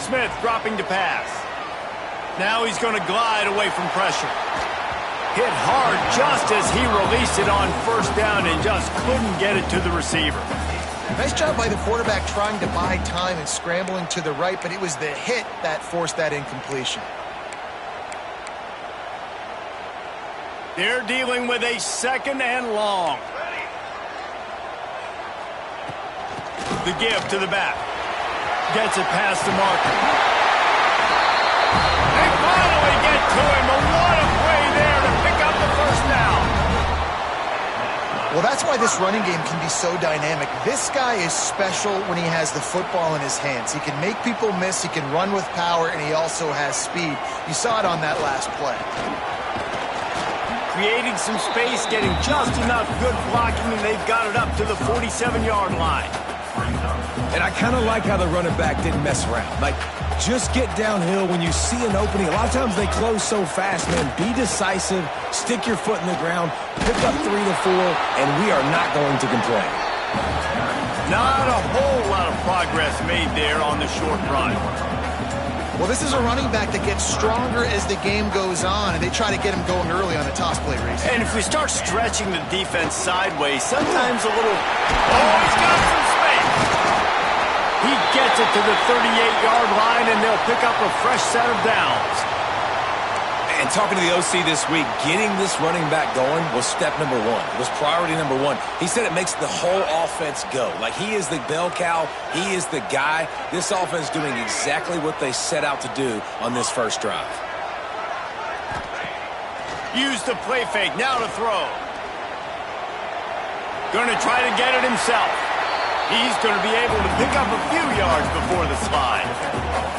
Smith dropping to pass. Now he's going to glide away from pressure. Hit hard just as he released it on first down and just couldn't get it to the receiver. Nice job by the quarterback trying to buy time and scrambling to the right, but it was the hit that forced that incompletion. They're dealing with a second and long. The give to the back. Gets it past the marker. They finally get to him. But what a play there to pick up the first down. Well, that's why this running game can be so dynamic. This guy is special when he has the football in his hands. He can make people miss, he can run with power, and he also has speed. You saw it on that last play. Creating some space, getting just enough good blocking, and they've got it up to the 47-yard line. And I kind of like how the running back didn't mess around. Like, just get downhill when you see an opening. A lot of times they close so fast, man. Be decisive, stick your foot in the ground, pick up 3 to 4, and we are not going to complain. Not a whole lot of progress made there on the short run. Well, this is a running back that gets stronger as the game goes on, and they try to get him going early on the toss play race. And if we start stretching the defense sideways, sometimes a little... Oh, he's got some space! He gets it to the 38-yard line, and they'll pick up a fresh set of downs. And talking to the OC this week, getting this running back going was step number 1. It was priority number 1. He said it makes the whole offense go. Like, he is the bell cow. He is the guy. This offense doing exactly what they set out to do on this first drive. Use the play fake. Now to throw. Going to try to get it himself. He's going to be able to pick up a few yards before the slide.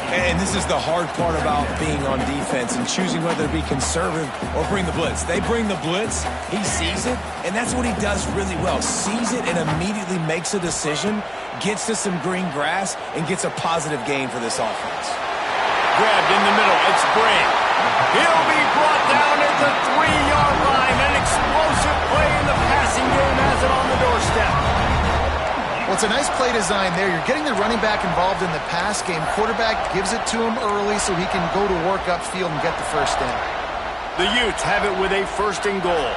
And this is the hard part about being on defense and choosing whether to be conservative or bring the blitz. They bring the blitz, he sees it, and that's what he does really well. Sees it and immediately makes a decision, gets to some green grass, and gets a positive gain for this offense. Grabbed in the middle, it's Bray. He'll be brought down at the 3-yard line. An explosive play in the passing game has it on the doorstep. Well, it's a nice play design there. You're getting the running back involved in the pass game. Quarterback gives it to him early so he can go to work upfield and get the first down. The Utes have it with a first and goal.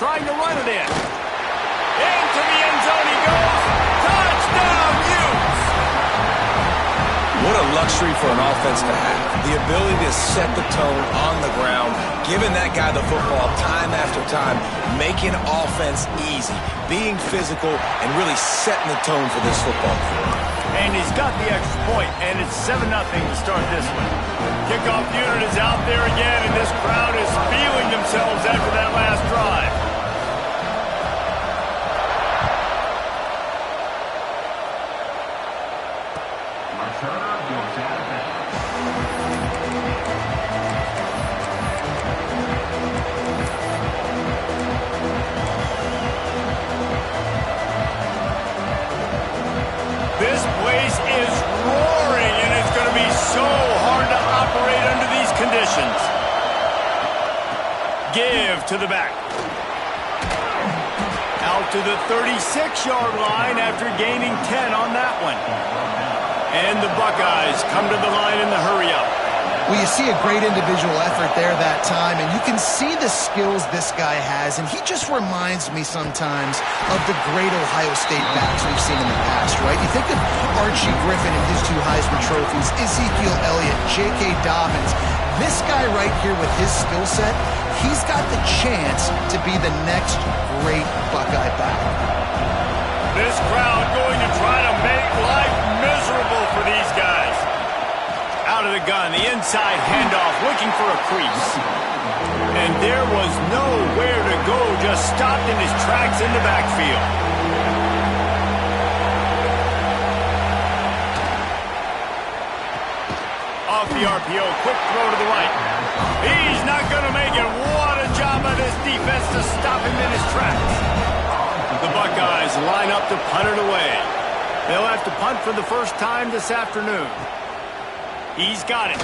Trying to run it in. Into the end zone he goes. Touchdown, Utes! What a luxury for an offense to have. The ability to set the tone on the ground, giving that guy the football time after time, making offense easy, being physical, and really setting the tone for this football game. And he's got the extra point, and it's 7-0 to start this one. Kickoff unit is out there again, and this crowd is feeling themselves after that last drive. This place is roaring, and it's going to be so hard to operate under these conditions. Give to the back. Out to the 36-yard line after gaining 10 on that one. And the Buckeyes come to the line in the hurry-up. Well, you see a great individual effort there that time, and you can see the skills this guy has, and he just reminds me sometimes of the great Ohio State backs we've seen in the past, right? You think of Archie Griffin and his 2 Heisman trophies, Ezekiel Elliott, J.K. Dobbins. This guy right here with his skill set, he's got the chance to be the next great Buckeye back. This crowd going to try to make life miserable for these guys. Out of the gun, the inside handoff, looking for a crease. And there was nowhere to go, just stopped in his tracks in the backfield. Off the RPO, quick throw to the right. He's not going to make it. What a job by this defense to stop him in his tracks. The Buckeyes line up to punt it away. They'll have to punt for the first time this afternoon. He's got it.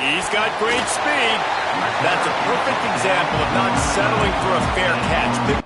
He's got great speed. That's a perfect example of not settling for a fair catch.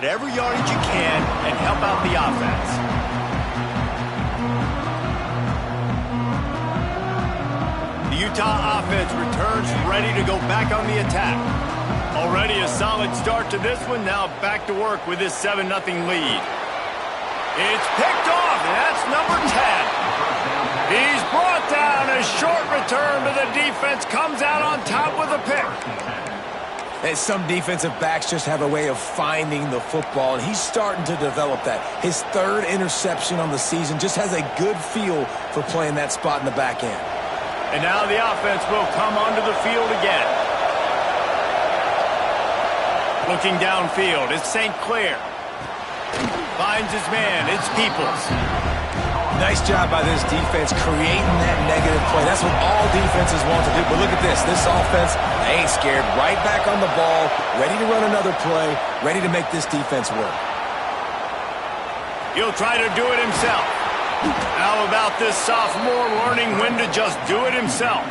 at every yardage you can and help out the offense. The Utah offense returns ready to go back on the attack. Already a solid start to this one. Now back to work with this 7-0 lead. It's picked off, and that's number 10. He's brought down. A short return to the defense. Comes out on top with a pick. And some defensive backs just have a way of finding the football, and he's starting to develop that. His 3rd interception on the season, just has a good feel for playing that spot in the back end. And now the offense will come onto the field again. Looking downfield, it's St. Clair. Finds his man, it's Peoples. Nice job by this defense creating that negative play. That's what all defenses want to do. But look at this. This offense, they ain't scared. Right back on the ball, ready to run another play, ready to make this defense work. He'll try to do it himself. How about this sophomore learning when to just do it himself?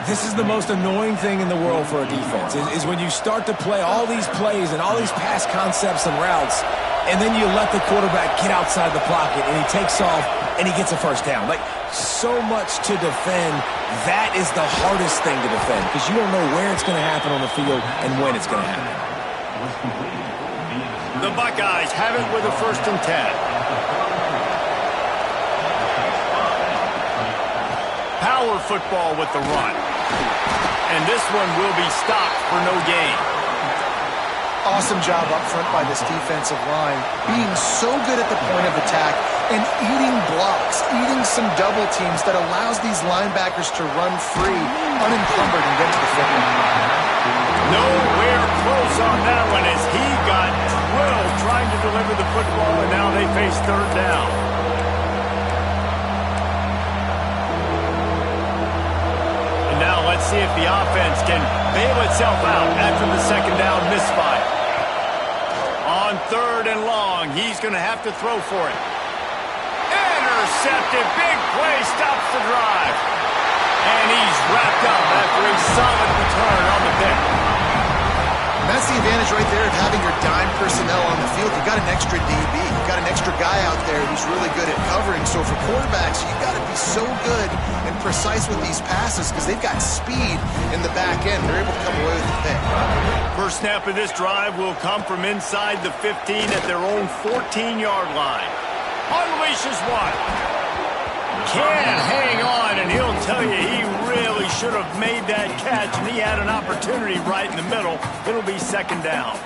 This is the most annoying thing in the world for a defense, is when you start to play all these plays and all these pass concepts and routes, and then you let the quarterback get outside the pocket, and he takes off, and he gets a first down. Like, so much to defend. That is the hardest thing to defend, because you don't know where it's going to happen on the field and when it's going to happen. The Buckeyes have it with a 1st and 10. Power football with the run. And this one will be stopped for no gain. Awesome job up front by this defensive line, being so good at the point of attack and eating blocks, eating some double teams that allows these linebackers to run free, unencumbered, and get to the football. Nowhere close on that one as he got drilled trying to deliver the football, and now they face 3rd down. And now let's see if the offense can bail itself out after the 2nd down misfire. On 3rd and long, he's going to have to throw for it. Intercepted. Big play stops the drive. And he's wrapped up after a solid return on the pick. And that's the advantage right there of having your dime personnel on the field. You've got an extra DB. You've got an extra guy out there who's really good at covering. So for quarterbacks, you've got to be so good and precise with these passes because they've got speed in the back end. They're able to come away with the pick. First snap of this drive will come from inside the 15 at their own 14-yard line. Unleashes one. Can't hang on, and he'll tell you he really should have made that catch, and he had an opportunity right in the middle. It'll be 2nd down.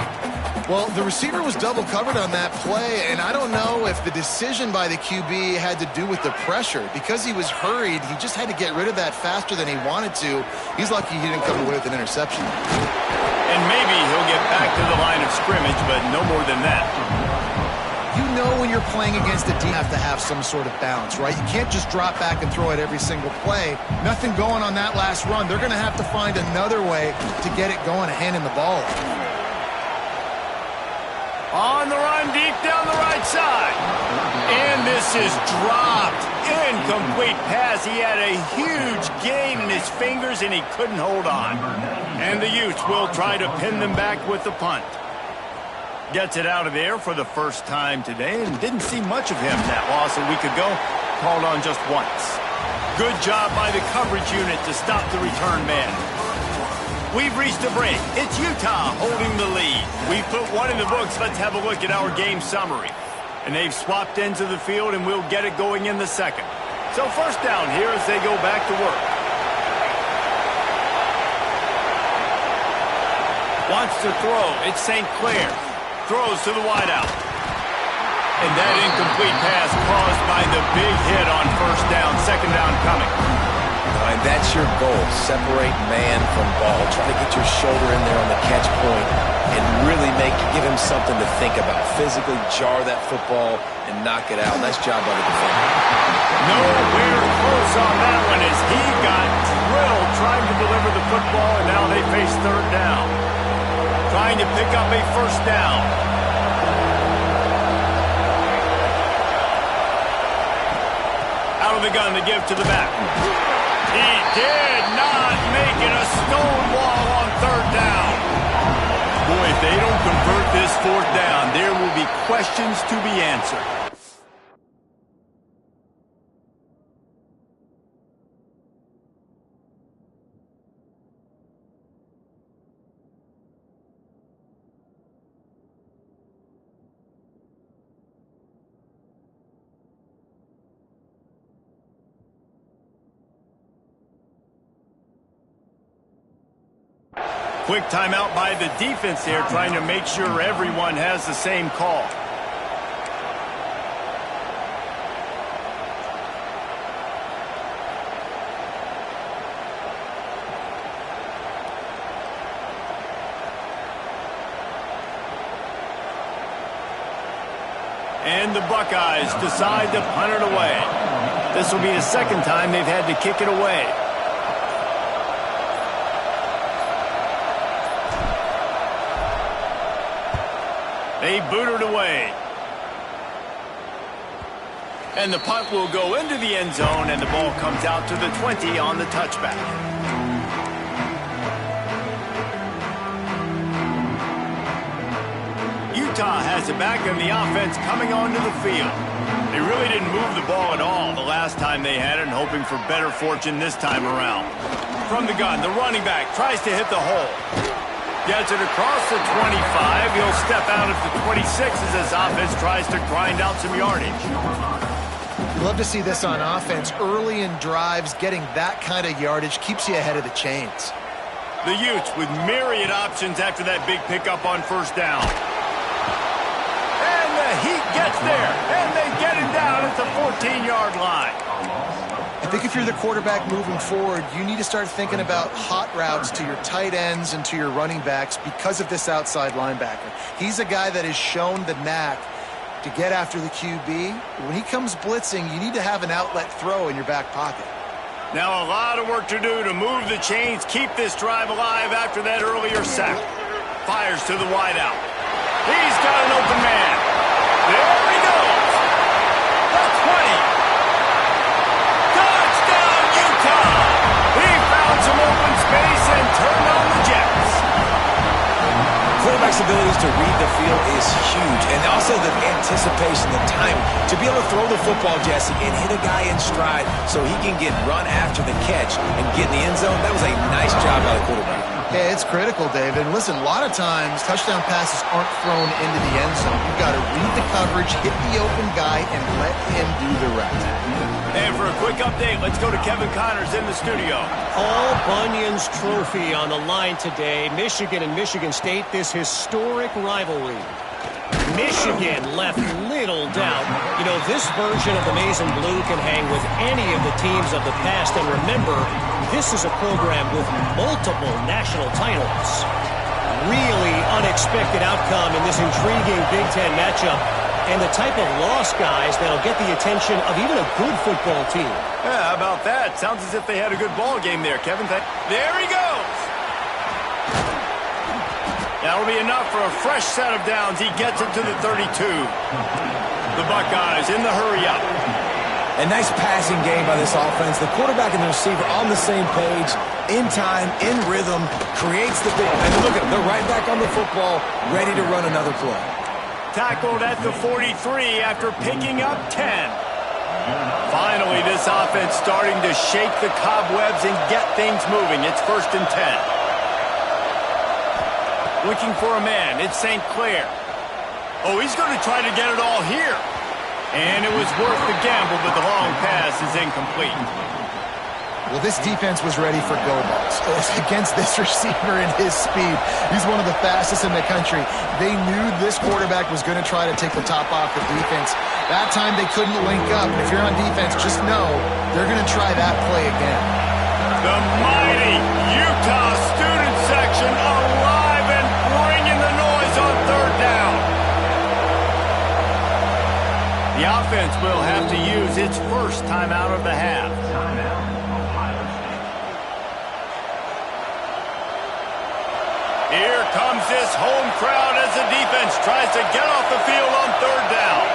Well, the receiver was double covered on that play, and I don't know if the decision by the QB had to do with the pressure. Because he was hurried, he just had to get rid of that faster than he wanted to. He's lucky he didn't come away with an interception. And maybe he'll get back to the line of scrimmage, but no more than that. You know when you're playing against a team, you have to have some sort of balance, right? You can't just drop back and throw it every single play. Nothing going on that last run. They're going to have to find another way to get it going and handing the ball off. On the run, deep down the right side. And this is dropped. Incomplete pass. He had a huge gain in his fingers, and he couldn't hold on. And the Utes will try to pin them back with the punt. Gets it out of there for the first time today, and didn't see much of him that loss a week ago. Called on just once. Good job by the coverage unit to stop the return man. We've reached a break. It's Utah holding the lead. We've put one in the books. Let's have a look at our game summary. And they've swapped into the field, and we'll get it going in the 2nd. So 1st down here as they go back to work. Wants to throw. It's St. Clair. Throws to the wideout. And that incomplete pass caused by the big hit on 1st down. 2nd down coming. And that's your goal. Separate man from ball. Try to get your shoulder in there on the catch point and really give him something to think about. Physically jar that football and knock it out. Nice job by the defender. Nowhere close on that one as he got drilled trying to deliver the football, and now they face 3rd down. Trying to pick up a 1st down. Out of the gun to give to the back. He did not make it. A stone wall on 3rd down. Boy, if they don't convert this fourth down, there will be questions to be answered. Quick timeout by the defense there, trying to make sure everyone has the same call. And the Buckeyes decide to punt it away. This will be the second time they've had to kick it away. They boot it away. And the punt will go into the end zone, and the ball comes out to the 20 on the touchback. Utah has it back, and the offense coming onto the field. They really didn't move the ball at all the last time they had it, and hoping for better fortune this time around. From the gun, the running back tries to hit the hole. Gets it across the 25. He'll step out at the 26 as his offense tries to grind out some yardage. You love to see this on offense. Early in drives, getting that kind of yardage keeps you ahead of the chains. The Utes with myriad options after that big pickup on first down. And the Heat gets there, and they get him down at the 14-yard line. I think if you're the quarterback moving forward, you need to start thinking about hot routes to your tight ends and to your running backs because of this outside linebacker. He's a guy that has shown the knack to get after the QB. When he comes blitzing, you need to have an outlet throw in your back pocket. Now a lot of work to do to move the chains, keep this drive alive after that earlier sack. Fires to the wideout. He's got an open man. There he goes. The 20. He found some open space and turned on the Jets. Quarterback's abilities to read the field is huge, and also the anticipation, the time to be able to throw the football, Jesse, and hit a guy in stride so he can get run after the catch and get in the end zone. That was a nice job by the quarterback. Yeah, it's critical, David. Listen, a lot of times touchdown passes aren't thrown into the end zone. You've got to read the coverage, hit the open guy, and let him do the rest. And for a quick update, let's go to Kevin Connors in the studio. Paul Bunyan's trophy on the line today. Michigan and Michigan State, this historic rivalry. Michigan left little doubt. You know, this version of the Maize and Blue can hang with any of the teams of the past. And remember, this is a program with multiple national titles. Really unexpected outcome in this intriguing Big Ten matchup. And the type of loss, guys, that'll get the attention of even a good football team. Yeah, how about that? Sounds as if they had a good ball game there, Kevin. There he goes. That'll be enough for a fresh set of downs. He gets it to the 32. The Buckeyes in the hurry-up. A nice passing game by this offense. The quarterback and the receiver on the same page, in time, in rhythm, creates the big. And look at them, they're right back on the football, ready to run another play. Tackled at the 43 after picking up 10. Finally, this offense starting to shake the cobwebs and get things moving. It's 1st and 10. Looking for a man. It's St. Clair. Oh, he's going to try to get it all here. And it was worth the gamble, but the long pass is incomplete. Well, this defense was ready for go balls against this receiver and his speed. He's one of the fastest in the country. They knew this quarterback was going to try to take the top off the defense. That time they couldn't link up. If you're on defense, just know they're going to try that play again. The mighty Utah student section alive and bringing the noise on 3rd down. The offense will have to use its first timeout of the half. Here comes this home crowd as the defense tries to get off the field on 3rd down.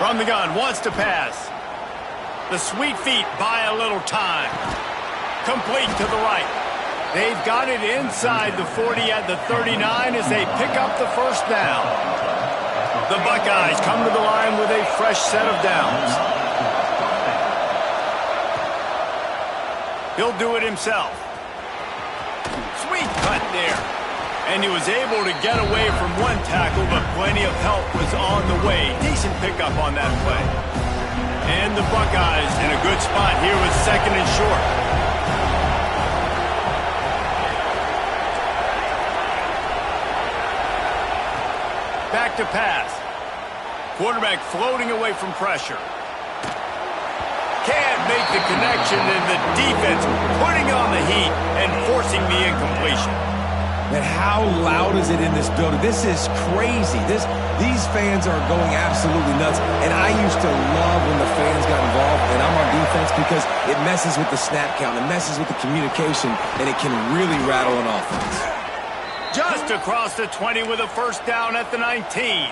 From the gun, wants to pass. The sweet feet buy a little time. Complete to the right. They've got it inside the 40 at the 39 as they pick up the first down. The Buckeyes come to the line with a fresh set of downs. He'll do it himself. Sweet cut there. And he was able to get away from one tackle, but plenty of help was on the way. Decent pickup on that play. And the Buckeyes in a good spot here with second and short. Back to pass. Quarterback floating away from pressure. Can't make the connection, and the defense putting on the heat and forcing the incompletion. And how loud is it in this building? This is crazy. These fans are going absolutely nuts. And I used to love when the fans got involved, and I'm on defense because it messes with the snap count, it messes with the communication, and it can really rattle an offense. Just across the 20 with a first down at the 19.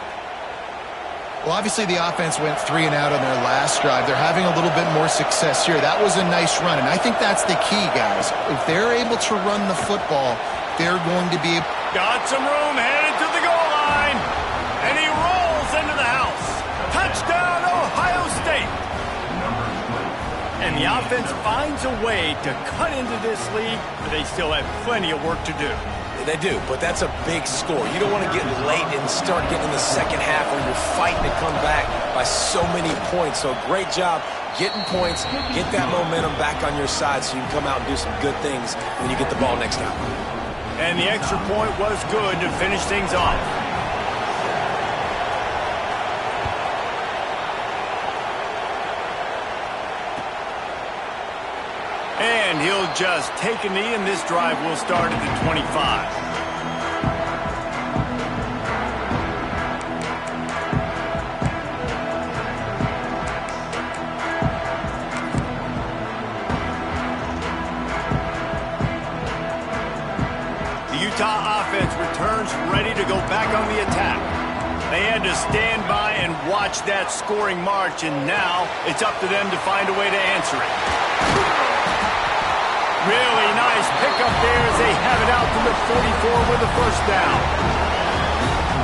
Well, obviously the offense went 3 and out on their last drive. They're having a little bit more success here. That was a nice run, and I think that's the key, guys. If they're able to run the football, they're going to be... Got some room, headed to the goal line, and he rolls into the house. Touchdown, Ohio State. And the offense finds a way to cut into this lead, but they still have plenty of work to do. They do, but that's a big score. You don't want to get late and start getting in the second half where you're fighting to come back by so many points. So great job getting points, get that momentum back on your side so you can come out and do some good things when you get the ball next time. And the extra point was good to finish things off. And he'll just take a knee, and this drive will start at the 25. The Utah offense returns ready to go back on the attack. They had to stand by and watch that scoring march, and now it's up to them to find a way to answer it. Really nice pickup there as they have it out to the 44 with the first down.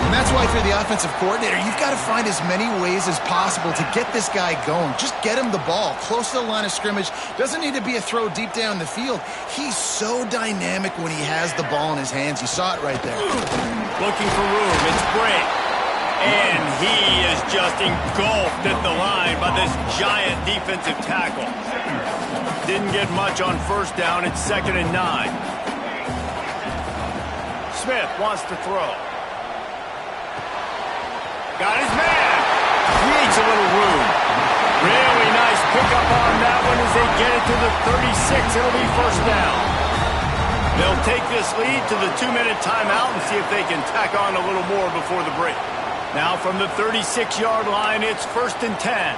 And that's why if you're the offensive coordinator, you've got to find as many ways as possible to get this guy going. Just get him the ball close to the line of scrimmage. Doesn't need to be a throw deep down the field. He's so dynamic when he has the ball in his hands. You saw it right there. Looking for room. It's Brent. And he is just engulfed at the line by this giant defensive tackle. Didn't get much on first down. It's 2nd and 9. Smith wants to throw. Got his man. Creates a little room. Really nice pickup on that one as they get it to the 36. It'll be first down. They'll take this lead to the 2-minute timeout and see if they can tack on a little more before the break. Now from the 36-yard line, it's 1st and 10.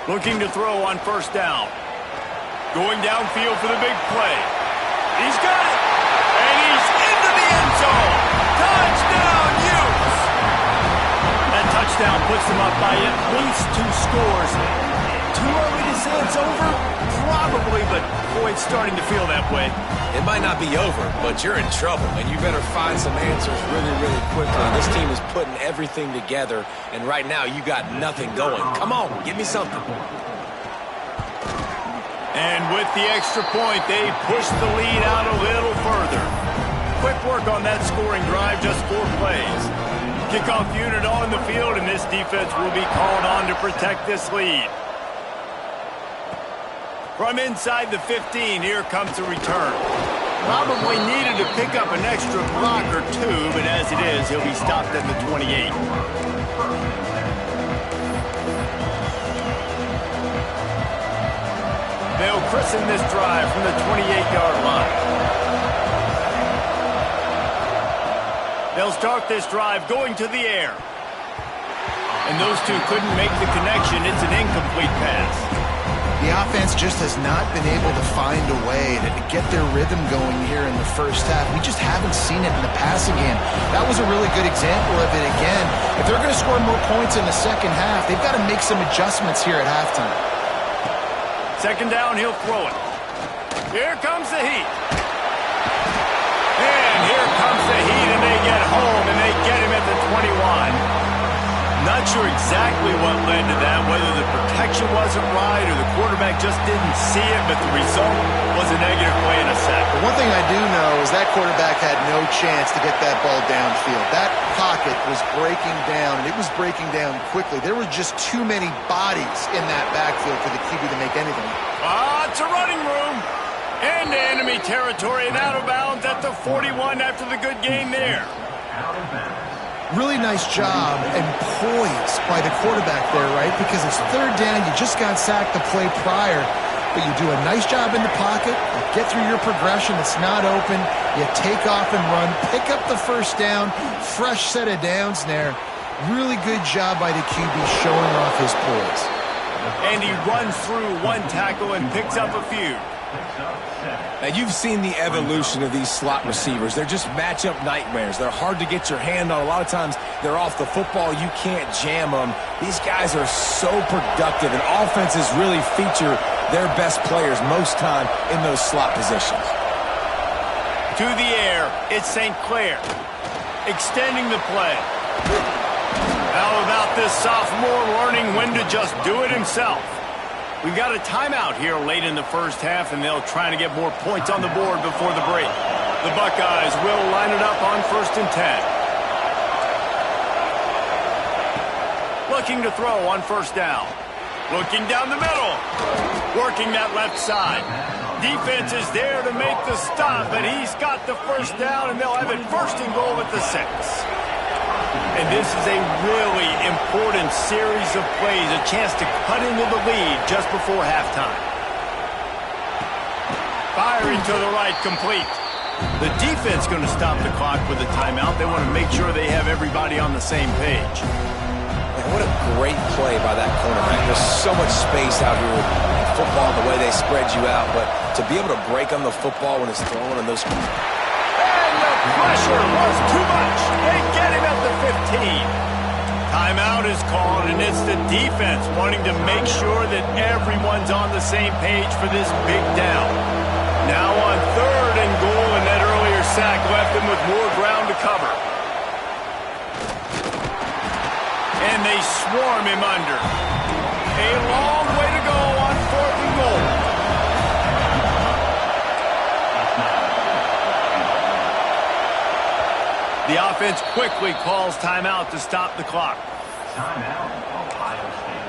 Looking to throw on first down. Going downfield for the big play. He's got it. And he's into the end zone. Touchdown, Utes. That touchdown puts them up by at least 2 scores. Too early to say it's over? Probably, but boy, it's starting to feel that way. It might not be over, but you're in trouble, and you better find some answers really, really quickly. This team is putting everything together, and right now you got nothing going. Come on, give me something. And with the extra point, they push the lead out a little further. Quick work on that scoring drive, just 4 plays. Kickoff unit on the field, and this defense will be called on to protect this lead. From inside the 15, here comes the return. Probably needed to pick up an extra block or 2, but as it is, he'll be stopped at the 28. They'll christen this drive from the 28-yard line. They'll start this drive going to the air. And those two couldn't make the connection. It's an incomplete pass. The offense just has not been able to find a way to get their rhythm going here in the first half. We just haven't seen it in the passing game. That was a really good example of it again. If they're going to score more points in the second half, they've got to make some adjustments here at halftime. Second down, he'll throw it. Here comes the heat. And here comes the heat, and they get home, and they get him at the 21. Not sure exactly what led to that, whether the protection wasn't right or the quarterback just didn't see it, but the result was a negative play and a sack. But one thing I do know is that quarterback had no chance to get that ball downfield. That pocket was breaking down, and it was breaking down quickly. There were just too many bodies in that backfield for the QB to make anything. It's a running room. Into enemy territory and out of bounds at the 41 after the good gain there. Really nice job and poise by the quarterback there, right? Because it's third down. You just got sacked the play prior, but you do a nice job in the pocket. You get through your progression. It's not open. You take off and run. Pick up the first down. Fresh set of downs there. Really good job by the QB showing off his poise. And he runs through one tackle and picks up a few. Now, you've seen the evolution of these slot receivers. They're just matchup nightmares. They're hard to get your hand on. A lot of times, they're off the football. You can't jam them. These guys are so productive, and offenses really feature their best players most time in those slot positions. To the air, it's St. Clair. Extending the play. How about this sophomore learning when to just do it himself? We've got a timeout here late in the first half, and they'll try to get more points on the board before the break. The Buckeyes will line it up on 1st and 10. Looking to throw on 1st down. Looking down the middle. Working that left side. Defense is there to make the stop, but he's got the 1st down, and they'll have it 1st and goal at the 6. And this is a really important series of plays, a chance to cut into the lead just before halftime. Firing to the right, complete. The defense going to stop the clock with a timeout. They want to make sure they have everybody on the same page. Man, what a great play by that cornerback. There's so much space out here in football, the way they spread you out, but to be able to break on the football when it's thrown in those... Pressure was too much. They get him at the 15. Timeout is called, and it's the defense wanting to make sure that everyone's on the same page for this big down. Now on 3rd and goal, and that earlier sack left them with more ground to cover. And they swarm him under. A long way to go on 4th and goal. The offense quickly calls timeout to stop the clock. Timeout, Ohio State.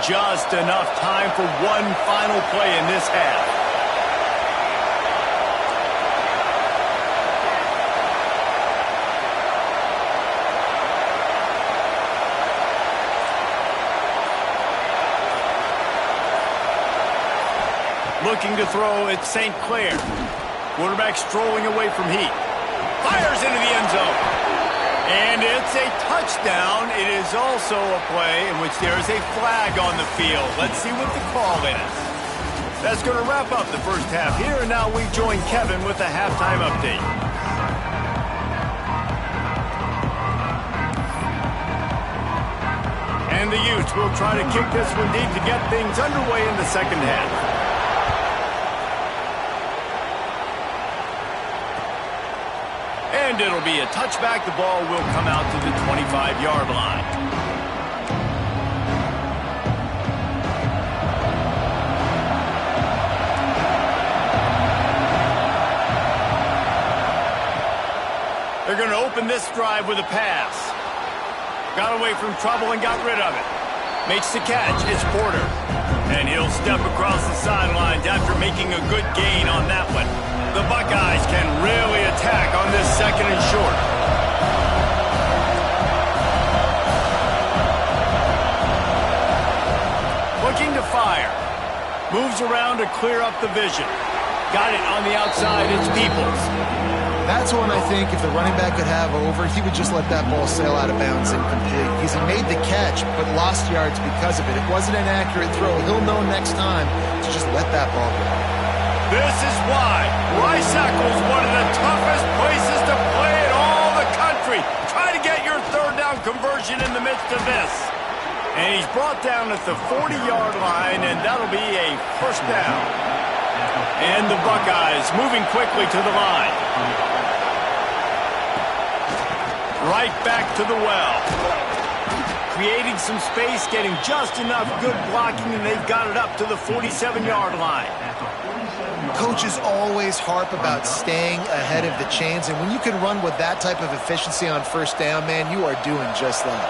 Just enough time for one final play in this half. Looking to throw at St. Clair. Quarterback strolling away from heat. Fires into the end zone. And it's a touchdown. It is also a play in which there is a flag on the field. Let's see what the call is. That's going to wrap up the first half here, and now we join Kevin with the halftime update. And the Utes will try to kick this one deep to get things underway in the second half. And it'll be a touchback. The ball will come out to the 25-yard line. They're going to open this drive with a pass. Got away from trouble and got rid of it. Makes the catch. It's Porter. And he'll step across the sidelines after making a good gain on that one. The Buckeyes can really attack on this 2nd and short. Looking to fire. Moves around to clear up the vision. Got it on the outside. It's Peoples. That's one I think if the running back could have over, he would just let that ball sail out of bounds incomplete. He's made the catch, but lost yards because of it. It wasn't an accurate throw. He'll know next time to just let that ball go. This is why Rice-Eccles is one of the toughest places to play in all the country. Try to get your third down conversion in the midst of this. And he's brought down at the 40-yard line, and that'll be a first down. And the Buckeyes moving quickly to the line. Right back to the well. Creating some space, getting just enough good blocking, and they've got it up to the 47-yard line. Coaches always harp about staying ahead of the chains, and when you can run with that type of efficiency on first down, man, you are doing just that.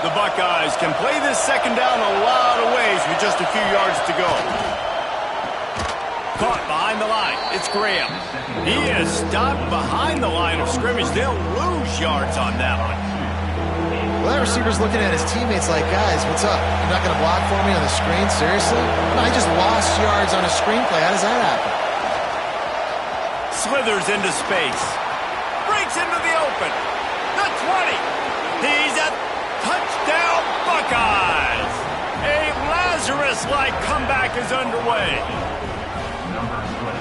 The Buckeyes can play this second down a lot of ways with just a few yards to go. Caught behind the line. It's Graham. He is stopped behind the line of scrimmage. They'll lose yards on that one. Well, that receiver's looking at his teammates like, guys, what's up? You're not going to block for me on the screen? Seriously? No, I just lost yards on a screenplay. How does that happen? Slithers into space. Breaks into the open. The 20. He's at touchdown Buckeyes. A Lazarus-like comeback is underway.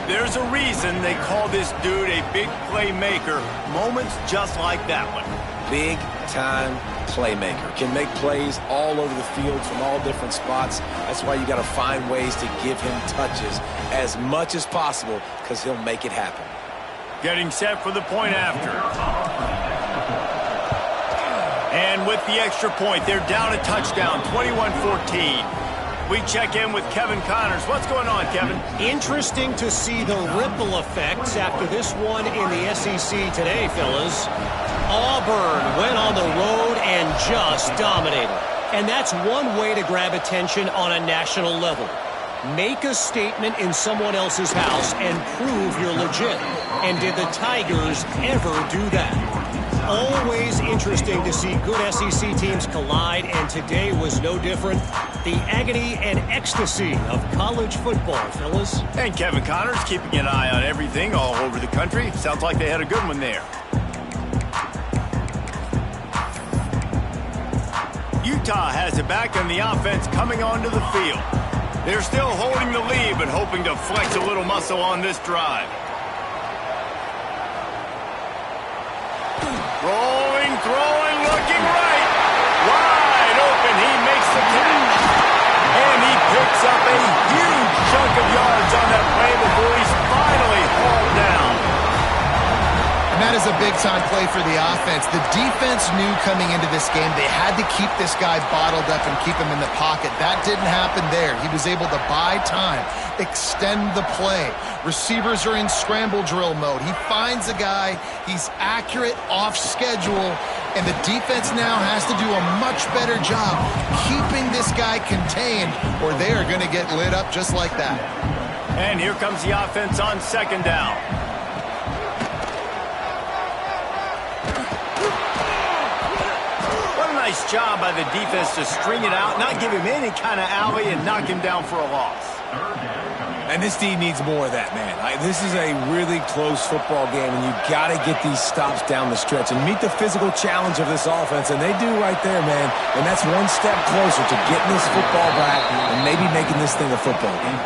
There's a reason they call this dude a big playmaker. Moments just like that one. Big-time playmaker. Can make plays all over the field from all different spots. That's why you got to find ways to give him touches as much as possible because he'll make it happen. Getting set for the point after. And with the extra point, they're down a touchdown, 21-14. We check in with Kevin Connors. What's going on, Kevin? Interesting to see the ripple effects after this one in the SEC today, fellas. Auburn went on the road and just dominated. And that's one way to grab attention on a national level. Make a statement in someone else's house and prove you're legit. And did the Tigers ever do that? Always interesting to see good SEC teams collide, and today was no different. The agony and ecstasy of college football, fellas. And Kevin Connors keeping an eye on everything all over the country. Sounds like they had a good one there. Utah has it back, and the offense coming onto the field. They're still holding the lead, but hoping to flex a little muscle on this drive. Rolling, throwing, looking right. Wide open, he makes the catch. And he picks up a huge chunk of yards on that play before he's finally hauled down. And that is a big-time play for the offense. The defense knew coming into this game they had to keep this guy bottled up and keep him in the pocket. That didn't happen there. He was able to buy time, extend the play. Receivers are in scramble drill mode. He finds a guy, he's accurate, off schedule, and the defense now has to do a much better job keeping this guy contained, or they are going to get lit up just like that. And here comes the offense on second down. What a nice job by the defense to string it out, not give him any kind of alley, and knock him down for a loss. And this team needs more of that, man. This is a really close football game, and you've got to get these stops down the stretch and meet the physical challenge of this offense, and they do right there, man. And that's one step closer to getting this football back and maybe making this thing a football game.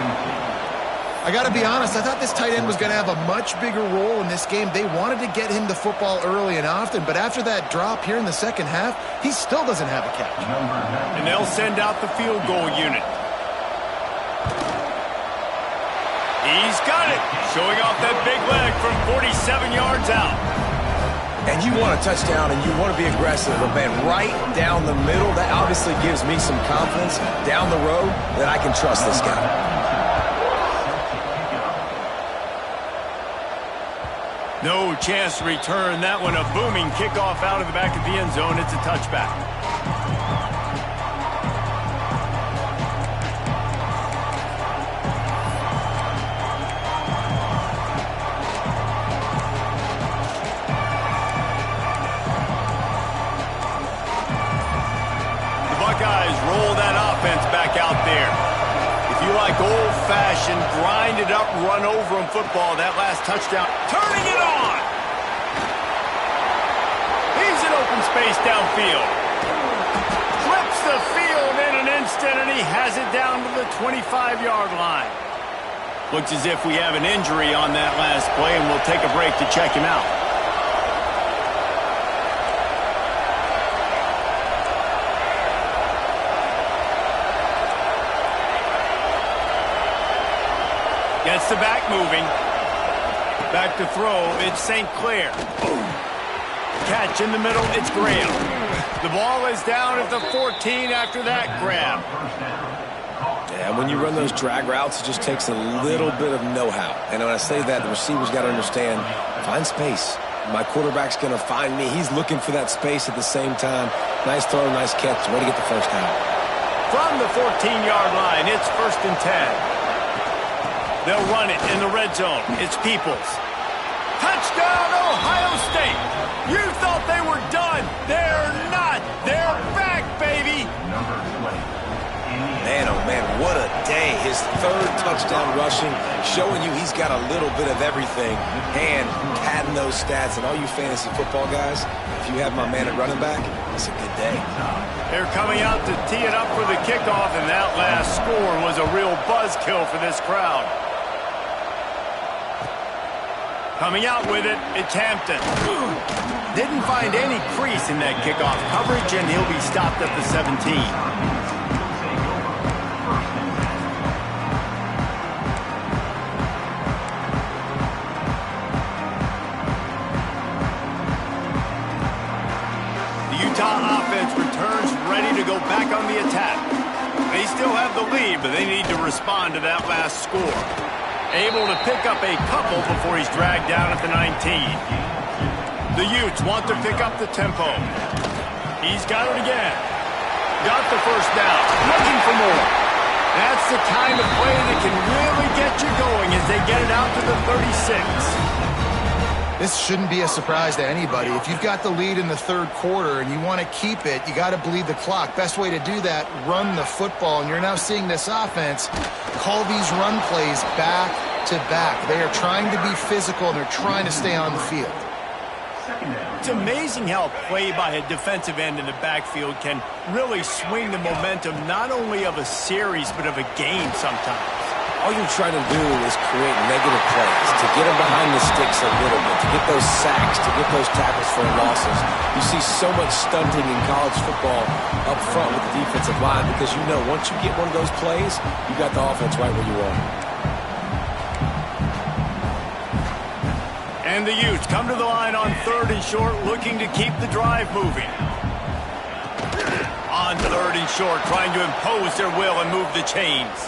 I got to be honest, I thought this tight end was going to have a much bigger role in this game. They wanted to get him the football early and often, but after that drop here in the second half, he still doesn't have a catch. And they'll send out the field goal unit. He's got it, showing off that big leg from 47 yards out. And you want a touchdown and you want to be aggressive, but man, right down the middle, that obviously gives me some confidence down the road that I can trust this guy. No chance to return that one. A booming kickoff out of the back of the end zone. It's a touchback. The Buckeyes roll that offense back out there. If you like old-fashioned, grind-it-up, run-over-'em football. That last touchdown, turning it on. He's in open space downfield. Flips the field in an instant, and he has it down to the 25-yard line. Looks as if we have an injury on that last play, and we'll take a break to check him out. Gets the back moving. Back to throw, it's St. Clair. Catch in the middle, it's Graham. The ball is down at the 14 after that grab. Yeah, when you run those drag routes, it just takes a little bit of know-how. And when I say that, the receiver's got to understand, find space. My quarterback's going to find me. He's looking for that space at the same time. Nice throw, nice catch. Way to get the first down. From the 14-yard line, it's 1st and 10. They'll run it in the red zone. It's Peoples. Touchdown, Ohio State. You thought they were done. They're not. They're back, baby. Man, oh man, what a day. His 3rd touchdown rushing, showing you he's got a little bit of everything. And padding those stats. And all you fantasy football guys, if you have my man at running back, it's a good day. They're coming out to tee it up for the kickoff, and that last score was a real buzzkill for this crowd. Coming out with it, it's Hampton. Didn't find any crease in that kickoff coverage, and he'll be stopped at the 17. The Utah offense returns ready to go back on the attack. They still have the lead, but they need to respond to that last score. Able to pick up a couple before he's dragged down at the 19. The Utes want to pick up the tempo. He's got it again. Got the first down. Looking for more. That's the kind of play that can really get you going as they get it out to the 36. This shouldn't be a surprise to anybody. If you've got the lead in the 3rd quarter and you want to keep it, you got to bleed the clock. Best way to do that, run the football. And you're now seeing this offense call these run plays back to back. They are trying to be physical, and they're trying to stay on the field. It's amazing how a play by a defensive end in the backfield can really swing the momentum not only of a series but of a game sometimes. All you're trying to do is create negative plays, to get them behind the sticks a little bit, to get those sacks, to get those tackles for losses. You see so much stunting in college football up front with the defensive line because you know once you get one of those plays, you got the offense right where you are. And the Utes come to the line on 3rd and short, looking to keep the drive moving. On 3rd and short, trying to impose their will and move the chains.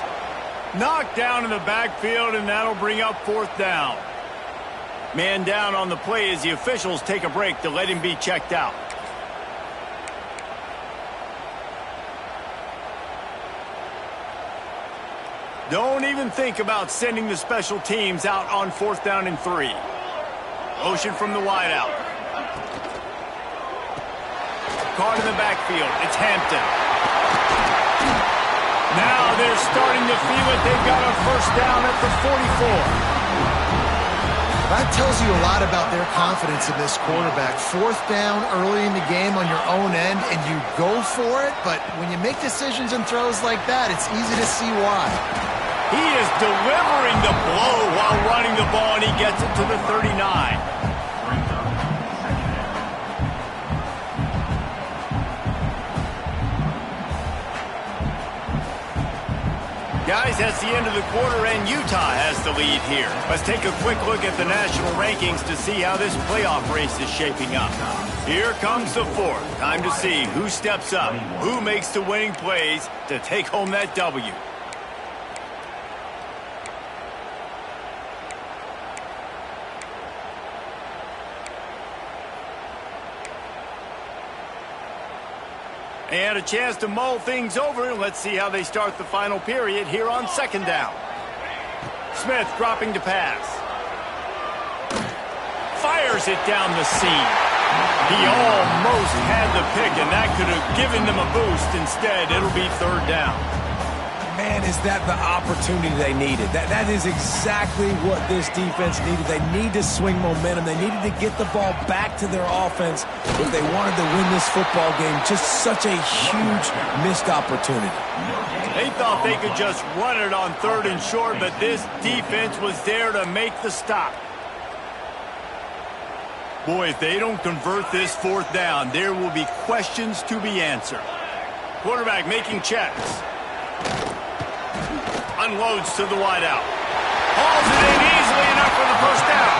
Knocked down in the backfield, and that'll bring up 4th down. Man down on the play as the officials take a break to let him be checked out. Don't even think about sending the special teams out on 4th down and 3. Motion from the wideout. Caught in the backfield. It's Hampton. Now they're starting to feel it. They've got a first down at the 44. That tells you a lot about their confidence in this quarterback. 4th down early in the game on your own end, and you go for it, but when you make decisions and throws like that, it's easy to see why. He is delivering the blow while running the ball, and he gets it to the 39. Guys, that's the end of the quarter, and Utah has the lead here. Let's take a quick look at the national rankings to see how this playoff race is shaping up. Here comes the 4th. Time to see who steps up, who makes the winning plays to take home that W. And a chance to mull things over. Let's see how they start the final period here on 2nd down. Smith dropping to pass. Fires it down the seam. He almost had the pick, and that could have given them a boost. Instead, it'll be 3rd down. man, is that the opportunity they needed. That is exactly what this defense needed. They need to swing momentum. They needed to get the ball back to their offense if they wanted to win this football game. Just such a huge missed opportunity. They thought they could just run it on 3rd and short, but this defense was there to make the stop. Boy, if they don't convert this 4th down, there will be questions to be answered. Quarterback making checks. Unloads to the wideout. Hauls it in easily enough for the 1st down.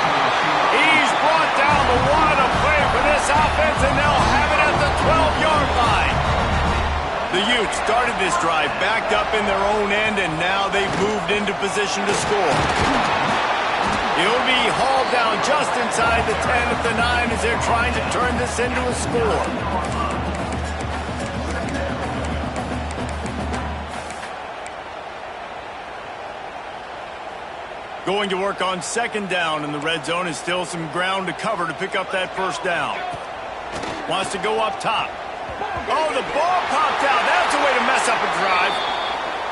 He's brought down the wide of play for this offense, and they'll have it at the 12-yard line. The Utes started this drive backed up in their own end, and now they've moved into position to score. He'll be hauled down just inside the 10 at the 9 as they're trying to turn this into a score. Going to work on 2nd down in the red zone, is still some ground to cover to pick up that 1st down. Wants to go up top. Oh, the ball popped out. That's a way to mess up a drive.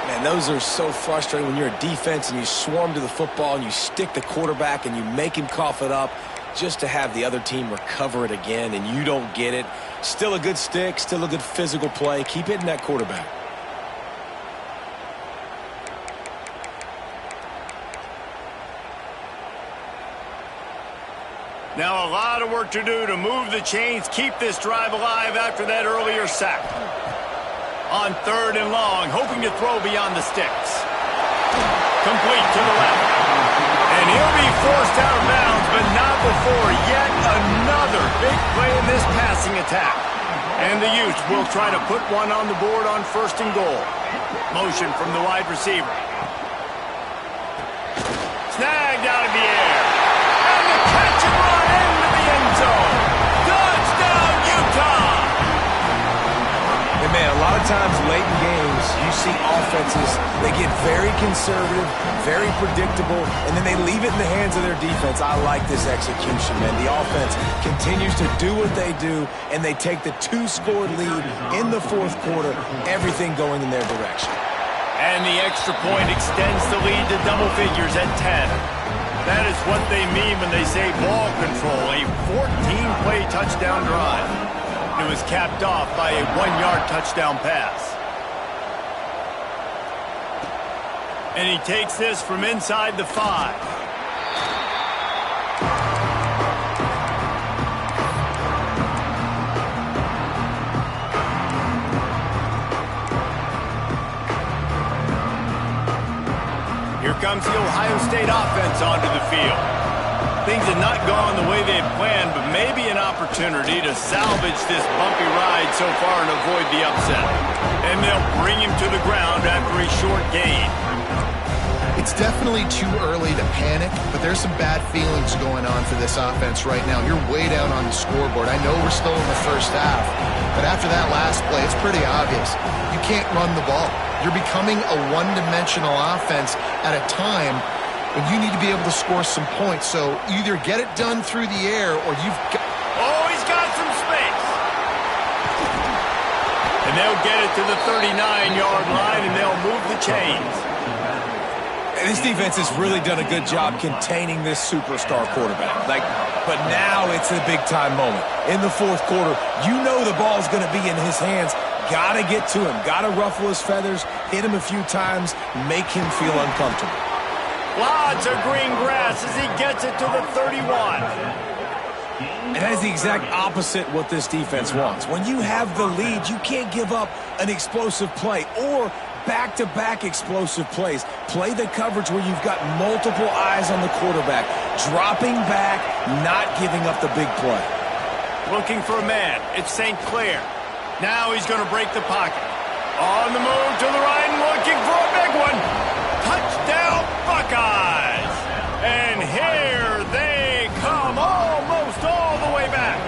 Man, those are so frustrating when you're a defense and you swarm to the football and you stick the quarterback and you make him cough it up just to have the other team recover it again and you don't get it. Still a good stick, still a good physical play. Keep hitting that quarterback. Now a lot of work to do to move the chains, keep this drive alive after that earlier sack. On 3rd and long, hoping to throw beyond the sticks. Complete to the left. And he'll be forced out of bounds, but not before yet another big play in this passing attack. And the Utes will try to put one on the board on 1st and goal. Motion from the wide receiver. Snagged out of the air. And the catch and run into the end zone. Touchdown, Utah! And man, a lot of times late in games, you see offenses, they get very conservative, very predictable, and then they leave it in the hands of their defense. I like this execution, man. The offense continues to do what they do, and they take the 2-score lead in the 4th quarter, everything going in their direction. And the extra point extends the lead to double figures at 10. That is what they mean when they say ball control, a 14-play touchdown drive. It was capped off by a 1-yard touchdown pass. And he takes this from inside the 5. Here comes the Ohio State offense onto the field. Things have not gone the way they had planned, but maybe an opportunity to salvage this bumpy ride so far and avoid the upset. And they'll bring him to the ground after a short gain. It's definitely too early to panic, but there's some bad feelings going on for this offense right now. You're way down on the scoreboard. I know we're still in the 1st half, but after that last play, it's pretty obvious. You can't run the ball. You're becoming a one-dimensional offense at a time when you need to be able to score some points. So either get it done through the air or you've got... Oh, he's got some space. And they'll get it to the 39-yard line, and they'll move the chains. And this defense has really done a good job containing this superstar quarterback. But now it's a big-time moment. In the 4th quarter, you know the ball's going to be in his hands. Got to get to him. Got to ruffle his feathers, hit him a few times, make him feel uncomfortable. Lots of green grass as he gets it to the 31. And that is the exact opposite what this defense wants. When you have the lead, you can't give up an explosive play or back-to-back explosive plays. Play the coverage where you've got multiple eyes on the quarterback, dropping back, not giving up the big play. Looking for a man. It's St. Clair. Now he's going to break the pocket. On the move to the right and looking for a big one. Touchdown, Buckeyes! And here they come, almost all the way back.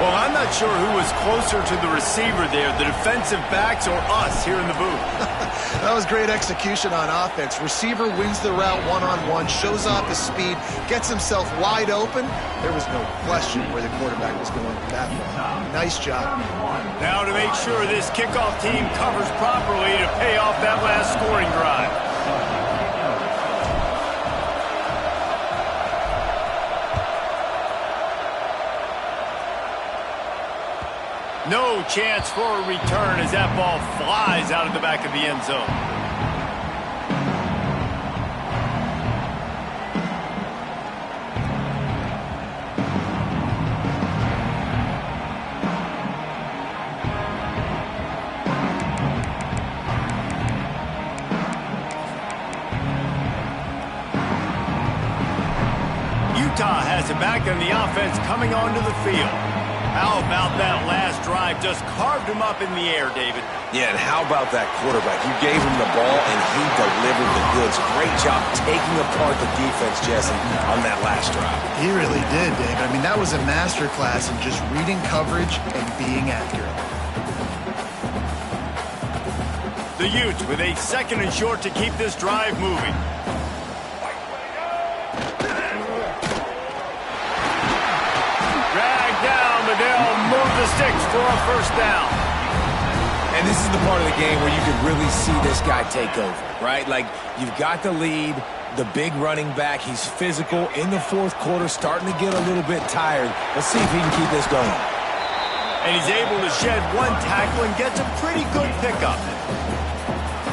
Well, I'm not sure who was closer to the receiver there, the defensive backs or us here in the booth. That was great execution on offense. Receiver wins the route one-on-one, shows off his speed, gets himself wide open. There was no question where the quarterback was going with that one. Nice job. Now to make sure this kickoff team covers properly to pay off that last scoring drive. No chance for a return as that ball flies out of the back of the end zone. Utah has it back and the offense coming onto the field. How about that last drive? Just carved him up in the air, David. Yeah, and how about that quarterback? You gave him the ball, and he delivered the goods. Great job taking apart the defense, Jesse, on that last drive. He really did, David. I mean, that was a masterclass in just reading coverage and being accurate. The Utes with a 2nd and short to keep this drive moving. They'll move the sticks for a first down. And this is the part of the game where you can really see this guy take over, right? Like, you've got the lead, the big running back. He's physical in the 4th quarter, starting to get a little bit tired. Let's see if he can keep this going. And he's able to shed one tackle and gets a pretty good pickup.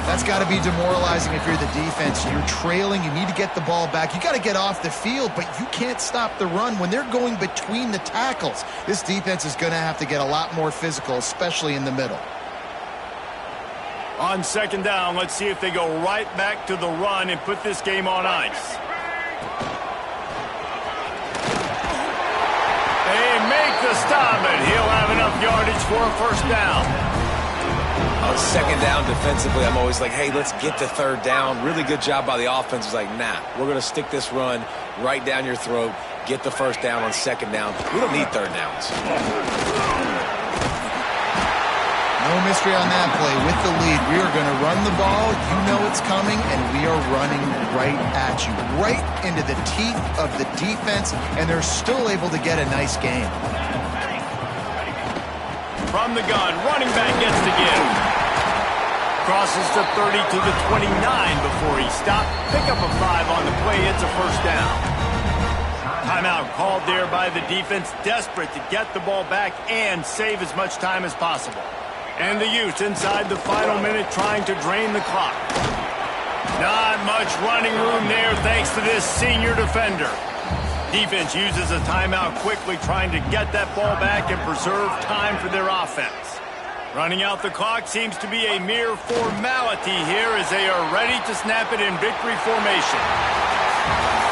That's got to be demoralizing if you're the defense. You're trailing. You need to get the ball back. You got to get off the field, but you can't stop the run when they're going between the tackles. This defense is going to have to get a lot more physical, especially in the middle. On 2nd down, let's see if they go right back to the run and put this game on ice. They make the stop, and he'll have enough yardage for a first down. On 2nd down defensively, I'm always like, hey, let's get to 3rd down. Really good job by the offense. It's like, nah, we're going to stick this run right down your throat, get the 1st down on 2nd down. We don't need 3rd downs. No mystery on that play. With the lead, we are going to run the ball. You know it's coming, and we are running right at you, right into the teeth of the defense, and they're still able to get a nice game. From the gun, running back gets the give. Crosses the 30 to the 29 before he stopped. Pick up a 5 on the play. It's a first down. Timeout called there by the defense, desperate to get the ball back and save as much time as possible. And the Utes inside the final minute trying to drain the clock. Not much running room there thanks to this senior defender. Defense uses a timeout quickly, trying to get that ball back and preserve time for their offense. Running out the clock seems to be a mere formality here as they are ready to snap it in victory formation.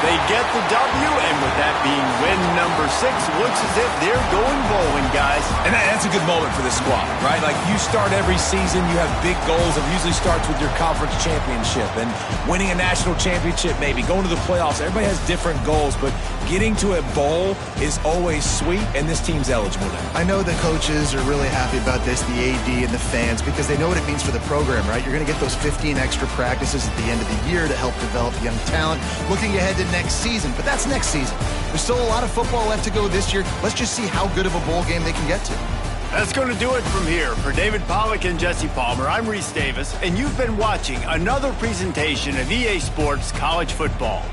They get the W, and with that being win number 6, looks as if they're going bowling, guys. And that's a good moment for the squad, right? Like, you start every season, you have big goals. It usually starts with your conference championship and winning a national championship, maybe going to the playoffs. Everybody has different goals, but getting to a bowl is always sweet, and this team's eligible now. I know the coaches are really happy about this, the AD and the fans, because they know what it means for the program, right? You're going to get those 15 extra practices at the end of the year to help develop young talent. Looking ahead to next season, but that's next season. There's still a lot of football left to go this year. Let's just see how good of a bowl game they can get to. That's going to do it from here. For David Pollack and Jesse Palmer, I'm Reese Davis, and you've been watching another presentation of EA Sports College Football.